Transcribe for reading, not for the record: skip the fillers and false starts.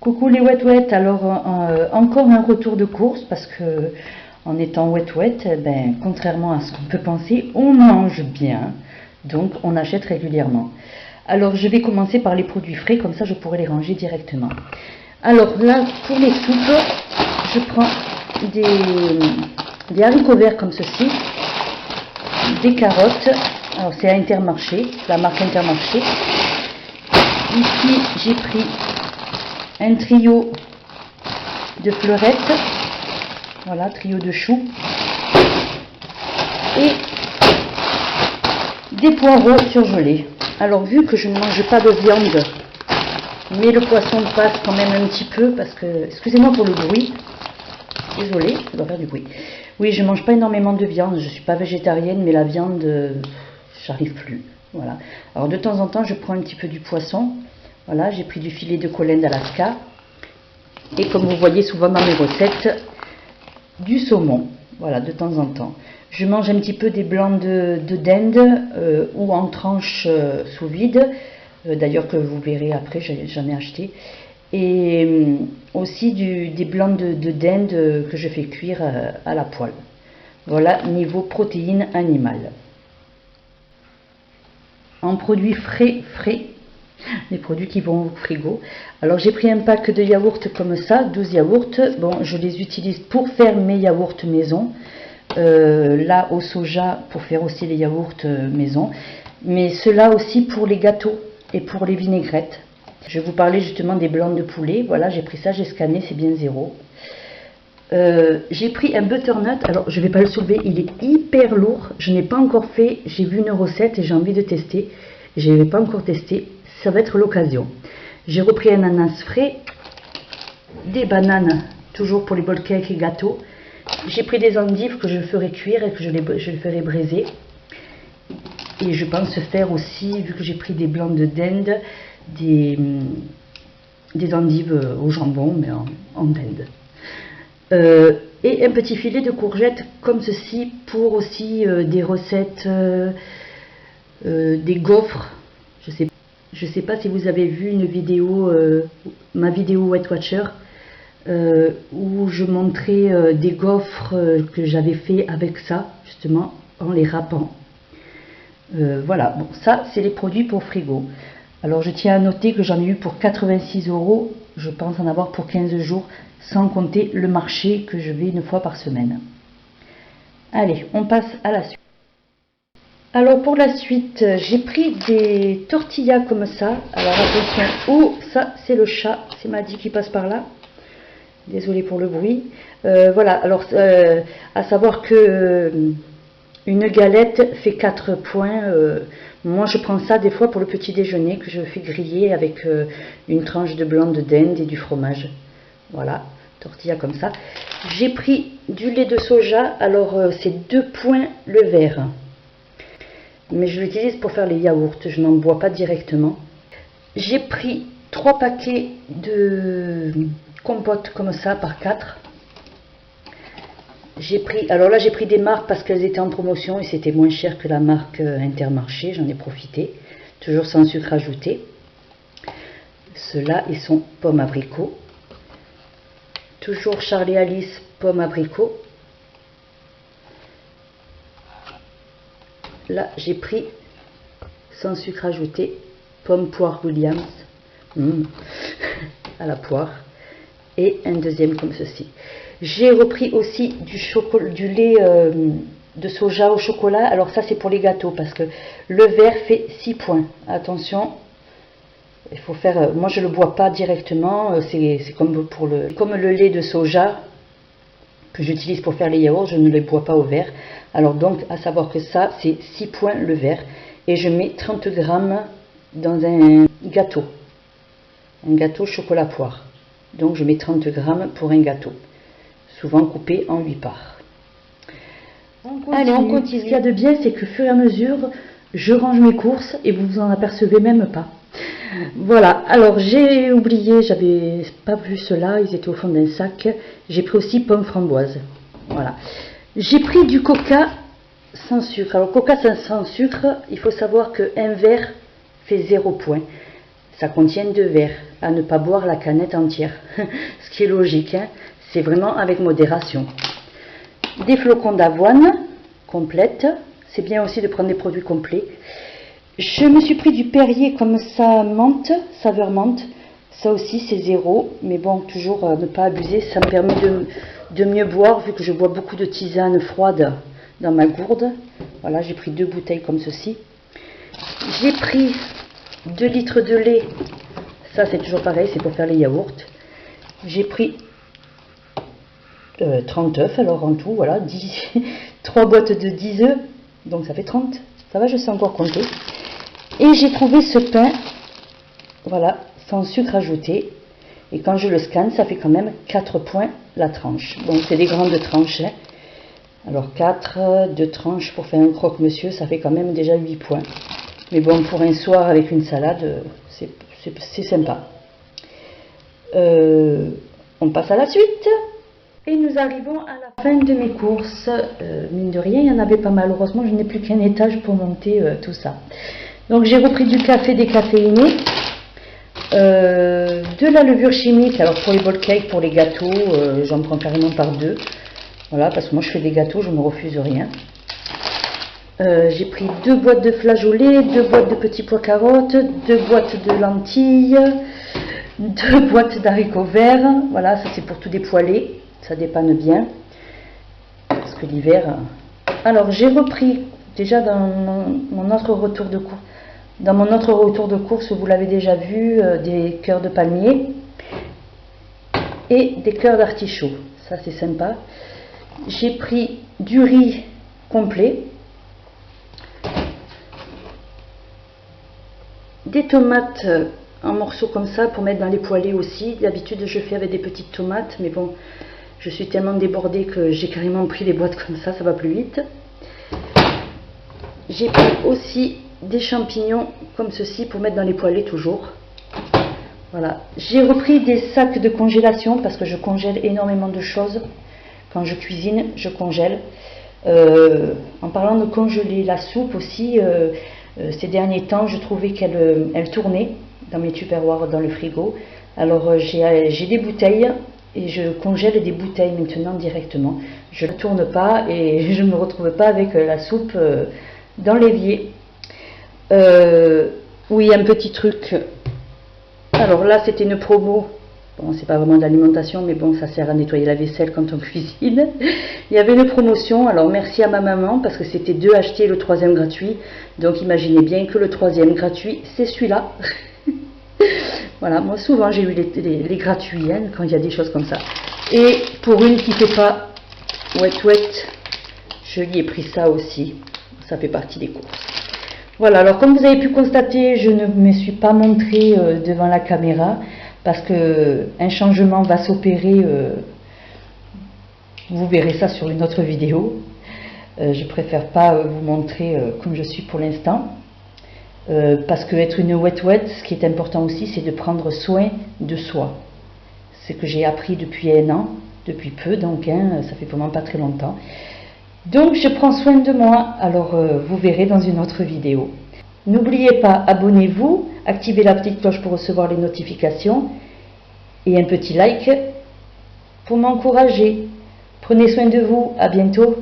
Coucou les Wet, alors encore un retour de course parce que en étant Wet, ben, contrairement à ce qu'on peut penser, on mange bien, donc on achète régulièrement. Alors je vais commencer par les produits frais, comme ça je pourrai les ranger directement. Alors là, pour les soupes, je prends des haricots verts comme ceci, des carottes, alors c'est à Intermarché, la marque Intermarché. Ici j'ai pris un trio de fleurettes, voilà, trio de choux, et des poireaux surgelés. Alors vu que je ne mange pas de viande, mais le poisson passe quand même un petit peu, parce que, excusez-moi pour le bruit, désolée, ça doit faire du bruit. Oui, je ne mange pas énormément de viande, je ne suis pas végétarienne, mais la viande, j'arrive plus. Voilà. Alors de temps en temps, je prends un petit peu du poisson. Voilà, j'ai pris du filet de Colen d'Alaska. Et comme vous voyez souvent dans mes recettes, du saumon. Voilà, de temps en temps. Je mange un petit peu des blancs de dinde ou en tranches sous vide. D'ailleurs que vous verrez après, j'en ai acheté. Et aussi des blancs de dinde que je fais cuire à la poêle. Voilà, niveau protéines animales. En produits frais, les produits qui vont au frigo. Alors j'ai pris un pack de yaourts comme ça, 12 yaourts. Bon, je les utilise pour faire mes yaourts maison. Là au soja pour faire aussi les yaourts maison. Mais ceux-là aussi pour les gâteaux et pour les vinaigrettes. Je vous parlais justement des blancs de poulet. Voilà, j'ai pris ça, j'ai scanné, c'est bien 0. J'ai pris un butternut, alors je ne vais pas le soulever, il est hyper lourd, je n'ai pas encore fait, j'ai vu une recette et j'ai envie de tester, je n'ai pas encore testé, ça va être l'occasion. J'ai repris un ananas frais, des bananes, toujours pour les bol cake et gâteaux, j'ai pris des endives que je ferai cuire et que je les ferai braiser, et je pense faire aussi, vu que j'ai pris des blancs de dinde, des endives au jambon, mais en dinde. Et un petit filet de courgettes comme ceci pour aussi des recettes, des gaufres. Je sais pas si vous avez vu une vidéo, ma vidéo Wet Watcher, où je montrais des gaufres que j'avais fait avec ça, justement, en les râpant. Voilà, bon, ça c'est les produits pour frigo. Alors je tiens à noter que j'en ai eu pour 86 €, je pense en avoir pour 15 jours, sans compter le marché que je vais une fois par semaine. Allez, on passe à la suite. Alors pour la suite, j'ai pris des tortillas comme ça. Alors attention, oh ça c'est le chat, c'est Maddy qui passe par là. Désolée pour le bruit. Voilà, alors à savoir que une galette fait 4 points. Moi je prends ça des fois pour le petit déjeuner que je fais griller avec une tranche de blanc de dinde et du fromage. Voilà, tortilla comme ça. J'ai pris du lait de soja, alors c'est 2 points le verre. Mais je l'utilise pour faire les yaourts, je n'en bois pas directement. J'ai pris 3 paquets de compote comme ça par 4. Alors là j'ai pris des marques parce qu'elles étaient en promotion et c'était moins cher que la marque Intermarché, j'en ai profité. Toujours sans sucre ajouté. Ceux-là ils sont pommes abricot. Toujours Charlie Alice, pomme abricot. Là, j'ai pris, sans sucre ajouté, pomme poire Williams, à la poire. Et un deuxième comme ceci. J'ai repris aussi du lait de soja au chocolat. Alors ça, c'est pour les gâteaux, parce que le verre fait 6 points. Attention. Il faut faire, moi je ne le bois pas directement, c'est comme le lait de soja que j'utilise pour faire les yaourts, je ne les bois pas au verre. Alors donc à savoir que ça c'est 6 points le verre et je mets 30 grammes dans un gâteau chocolat poire. Donc je mets 30 grammes pour un gâteau, souvent coupé en 8 parts. Allez, on continue. Ce qu'il y a de bien, c'est que au fur et à mesure, je range mes courses et vous vous en apercevez même pas. Voilà, alors j'ai oublié, j'avais pas vu cela, ils étaient au fond d'un sac. J'ai pris aussi pommes framboises. Voilà. J'ai pris du coca sans sucre. Alors coca sans sucre, il faut savoir qu'un verre fait 0 point. ça contient 2 verres, à ne pas boire la canette entière. Ce qui est logique, hein. C'est vraiment avec modération. Des flocons d'avoine complètes, c'est bien aussi de prendre des produits complets. Je me suis pris du Perrier comme ça, menthe, saveur menthe. Ça aussi c'est 0, mais bon, toujours ne pas abuser. Ça me permet de mieux boire, vu que je bois beaucoup de tisane froide dans ma gourde. Voilà, j'ai pris 2 bouteilles comme ceci. J'ai pris 2 litres de lait. Ça c'est toujours pareil, c'est pour faire les yaourts. J'ai pris 30 œufs, alors en tout, voilà, 3 boîtes de 10 œufs, donc ça fait 30. Ça va, je sais encore compter. Et j'ai trouvé ce pain, voilà, sans sucre ajouté. Et quand je le scanne, ça fait quand même 4 points la tranche. Donc c'est des grandes tranches. Hein. Alors 4, 2 tranches pour faire un croque-monsieur, ça fait quand même déjà 8 points. Mais bon, pour un soir avec une salade, c'est sympa. On passe à la suite. Et nous arrivons à la fin de mes courses. Mine de rien, il y en avait pas mal. Heureusement, je n'ai plus qu'un étage pour monter tout ça. Donc j'ai repris du café décaféiné, de la levure chimique. Alors pour les bol cake, pour les gâteaux, j'en prends carrément par 2. Voilà, parce que moi je fais des gâteaux, je ne refuse rien. J'ai pris 2 boîtes de flageolets, 2 boîtes de petits pois carottes, 2 boîtes de lentilles, 2 boîtes d'haricots verts. Voilà, ça c'est pour tout dépoiler, ça dépanne bien. Parce que l'hiver... Alors j'ai repris, déjà dans mon autre retour de course, vous l'avez déjà vu, des cœurs de palmier et des cœurs d'artichaut. Ça c'est sympa. J'ai pris du riz complet, des tomates en morceaux comme ça pour mettre dans les poêlés aussi. D'habitude je fais avec des petites tomates, mais bon, je suis tellement débordée que j'ai carrément pris des boîtes comme ça va plus vite. J'ai pris aussi des champignons comme ceci pour mettre dans les poêlés toujours. Voilà. J'ai repris des sacs de congélation parce que je congèle énormément de choses. Quand je cuisine, je congèle. En parlant de congeler, la soupe aussi, ces derniers temps, je trouvais qu'elle tournait dans mes tupperwares, dans le frigo. Alors j'ai des bouteilles et je congèle des bouteilles maintenant directement. Je ne tourne pas et je ne me retrouve pas avec la soupe dans l'évier. Oui, un petit truc. Alors là, c'était une promo. Bon, c'est pas vraiment de l'alimentation, mais bon, ça sert à nettoyer la vaisselle quand on cuisine. Il y avait une promotion, alors merci à ma maman, parce que c'était 2 achetés, le 3e gratuit. Donc imaginez bien que le 3e gratuit, c'est celui-là. Voilà, moi souvent j'ai eu les gratuits, hein, quand il y a des choses comme ça. Et pour une qui ne fait pas wet, je lui ai pris ça aussi. Ça fait partie des courses. Voilà, alors comme vous avez pu constater, je ne me suis pas montrée devant la caméra parce que un changement va s'opérer. Vous verrez ça sur une autre vidéo. Je préfère pas vous montrer comme je suis pour l'instant. Parce que être une wet, ce qui est important aussi, c'est de prendre soin de soi. C'est ce que j'ai appris depuis 1 an, depuis peu, donc hein, ça fait vraiment pas très longtemps. Donc je prends soin de moi, alors vous verrez dans une autre vidéo. N'oubliez pas, abonnez-vous, activez la petite cloche pour recevoir les notifications et un petit like pour m'encourager. Prenez soin de vous, à bientôt.